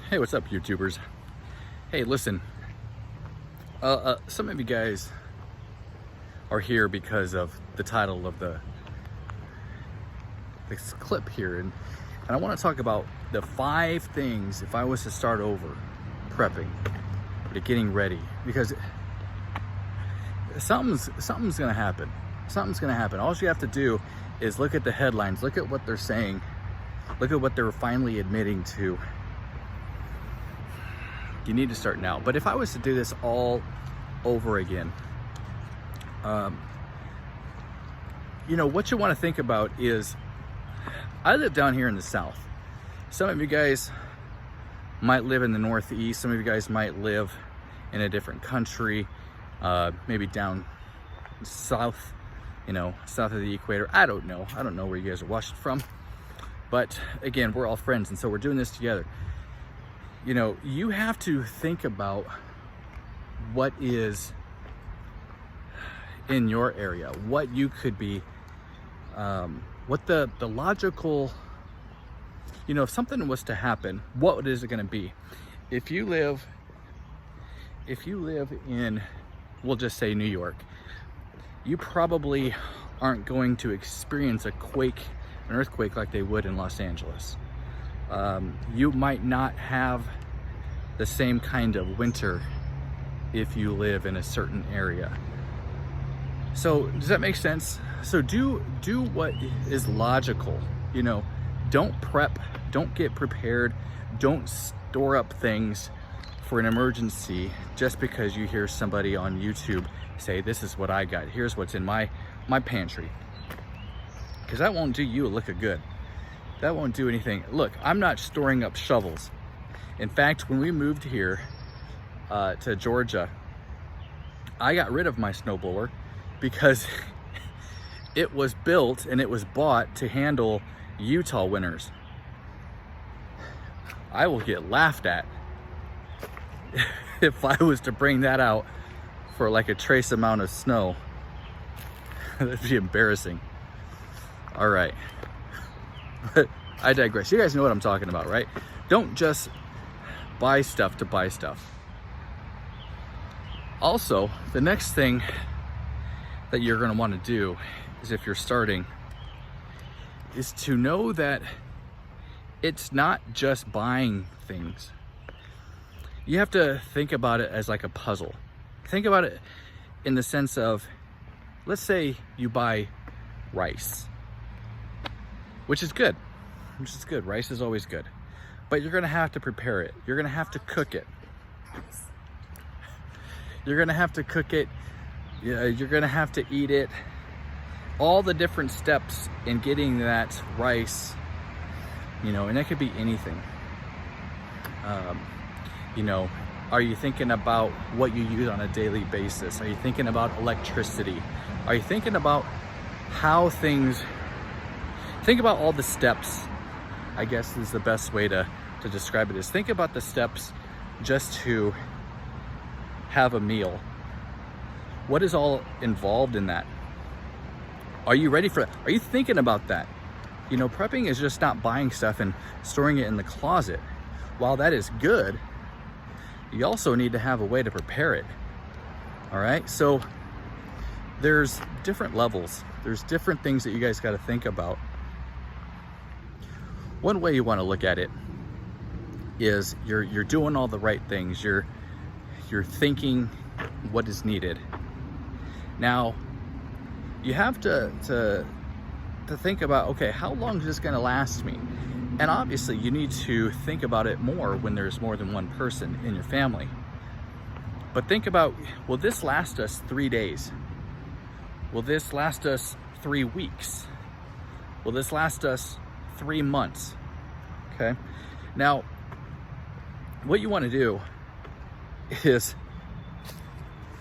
Hey, what's up, YouTubers? Hey, listen. Some of you guys are here because of the title of this clip here, and I want to talk about the 5 things if I was to start over prepping or getting ready, because something's gonna happen. Something's gonna happen. All you have to do is look at the headlines, look at what they're saying, look at what they're finally admitting to. You need to start now. But if I was to do this all over again, what you want to think about is, I live down here in the South. Some of you guys might live in the Northeast. Some of you guys might live in a different country, maybe down south, south of the equator. I don't know where you guys are watching from. But again, we're all friends, and so we're doing this together. You have to think about what is in your area, what you could be, what the logical, if something was to happen, what is it going to be? If you live in, we'll just say New York, you probably aren't going to experience an earthquake like they would in Los Angeles. You might not have the same kind of winter if you live in a certain area. So does that make sense? So do what is logical. Don't prep, don't get prepared, don't store up things for an emergency just because you hear somebody on YouTube say, this is what I got, here's what's in my pantry. Because that won't do you a lick of good. That won't do anything. Look, I'm not storing up shovels. In fact, when we moved here to Georgia, I got rid of my snowblower because it was built and it was bought to handle Utah winters. I will get laughed at if I was to bring that out for like a trace amount of snow. That'd be embarrassing. All right. But I digress. You guys know what I'm talking about, right? Don't just buy stuff to buy stuff. Also, the next thing that you're going to want to do is, if you're starting, is to know that it's not just buying things. You have to think about it as like a puzzle. Think about it in the sense of, let's say you buy rice, which is good. Rice is always good. But you're gonna have to prepare it. You're gonna have to cook it. You're gonna have to cook it. You're gonna have to eat it. All the different steps in getting that rice, and that could be anything. Are you thinking about what you use on a daily basis? Are you thinking about electricity? Are you thinking about how things, think about all the steps, I guess is the best way to describe it, is think about the steps just to have a meal. What is all involved in that? Are you ready for that? Are you thinking about that? Prepping is just not buying stuff and storing it in the closet. While that is good, you also need to have a way to prepare it. All right, so there's different levels. There's different things that you guys got to think about. One way you want to look at it is you're doing all the right things. You're thinking what is needed. Now, you have to think about, okay, how long is this going to last me? And obviously, you need to think about it more when there's more than one person in your family. But think about, will this last us 3 days? Will this last us 3 weeks? Will this last us 3 months? Okay. Now, what you want to do is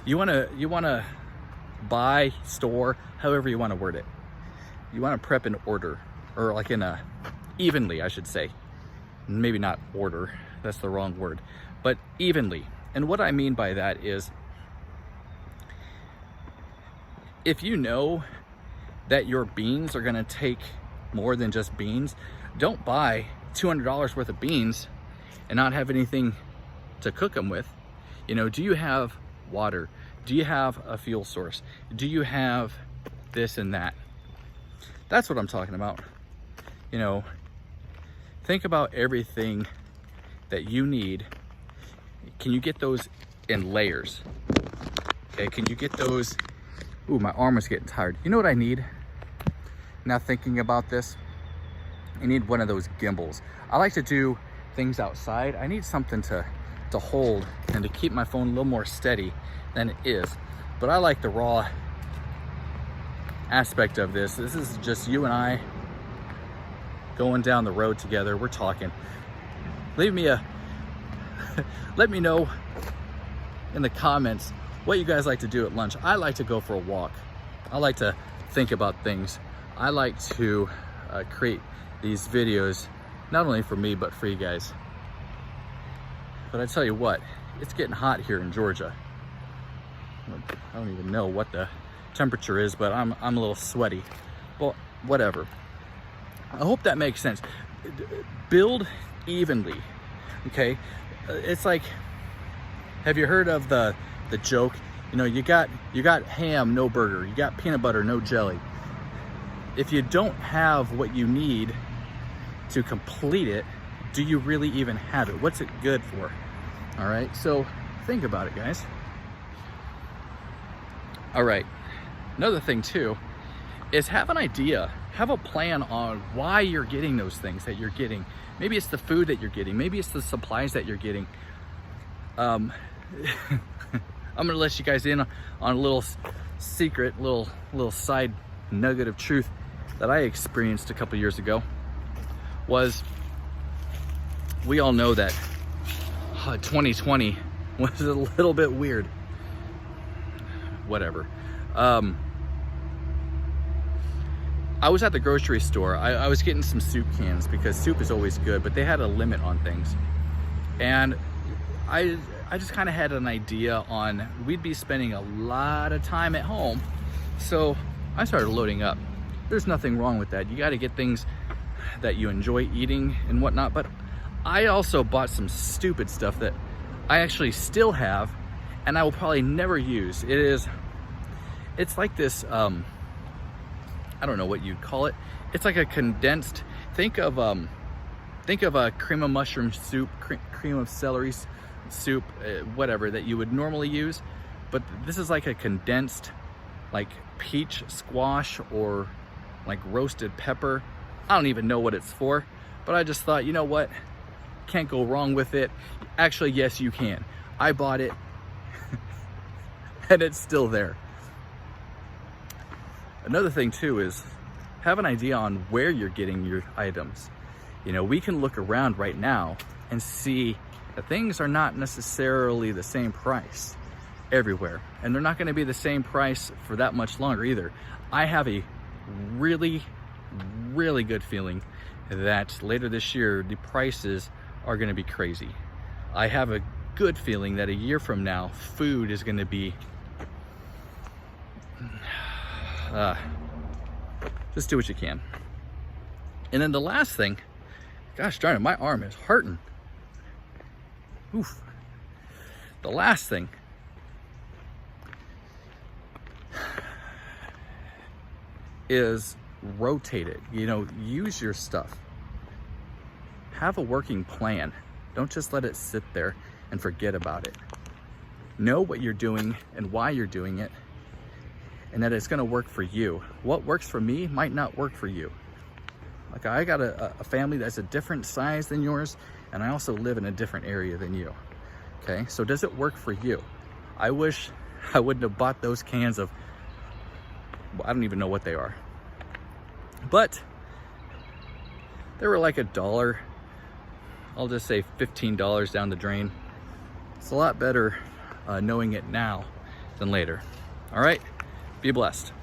you want to buy, store, however you want to word it. You want to prep in order, or like in a evenly, I should say. Maybe not order, that's the wrong word, but evenly. And what I mean by that is, if you know that your beans are going to take more than just beans, don't buy $200 worth of beans and not have anything to cook them with, you know, do you have water? Do you have a fuel source? Do you have this and that? That's what I'm talking about. You know, think about everything that you need. Can you get those in layers? Okay, can you get those? Ooh, my arm is getting tired. You know what I need? Now thinking about this, I need one of those gimbals. I like to do things outside. I need something to hold and to keep my phone a little more steady than it is. But I like the raw aspect of this. This is just you and I going down the road together. We're talking. Leave me a, let me know in the comments what you guys like to do at lunch. I like to go for a walk. I like to think about things. I like to create these videos, not only for me, but for you guys. But I tell you what, it's getting hot here in Georgia. I don't even know what the temperature is, but I'm a little sweaty. Well, whatever. I hope that makes sense. Build evenly, okay? It's like, have you heard of the joke? You know, you got ham, no burger. You got peanut butter, no jelly. If you don't have what you need to complete it, do you really even have it? What's it good for? All right, so think about it, guys. All right, another thing too is have an idea, have a plan on why you're getting those things that you're getting. Maybe it's the food that you're getting, maybe it's the supplies that you're getting. I'm gonna let you guys in on a little secret, little side nugget of truth that I experienced a couple years ago. Was, we all know that 2020 was a little bit weird. Whatever. I was at the grocery store. I was getting some soup cans because soup is always good, but they had a limit on things. And I just kind of had an idea on, we'd be spending a lot of time at home. So I started loading up. There's nothing wrong with that. You got to get things that you enjoy eating and whatnot. But I also bought some stupid stuff that I actually still have and I will probably never use. It's like this, I don't know what you'd call it. It's like a condensed, think of a cream of mushroom soup, cream of celery soup, whatever that you would normally use. But this is like a condensed, like peach squash or like roasted pepper. I don't even know what it's for, but I just thought, you know what? Can't go wrong with it. Actually, yes, you can. I bought it and it's still there. Another thing too is have an idea on where you're getting your items. You know, we can look around right now and see that things are not necessarily the same price everywhere, and they're not going to be the same price for that much longer either. I have a really good feeling that later this year the prices are going to be crazy. I have a good feeling that a year from now food is going to be just do what you can. And then the last thing, gosh darn it, my arm is hurting. Oof. The last thing is rotate it. You know, use your stuff. Have a working plan. Don't just let it sit there and forget about it. Know what you're doing and why you're doing it, and that it's going to work for you. What works for me might not work for you. Like, I got a family that's a different size than yours, and I also live in a different area than you. Okay, so does it work for you? I wish I wouldn't have bought those cans of, I don't even know what they are, but they were like $1. I'll just say $15 down the drain. It's a lot better knowing it now than later. All right, be blessed.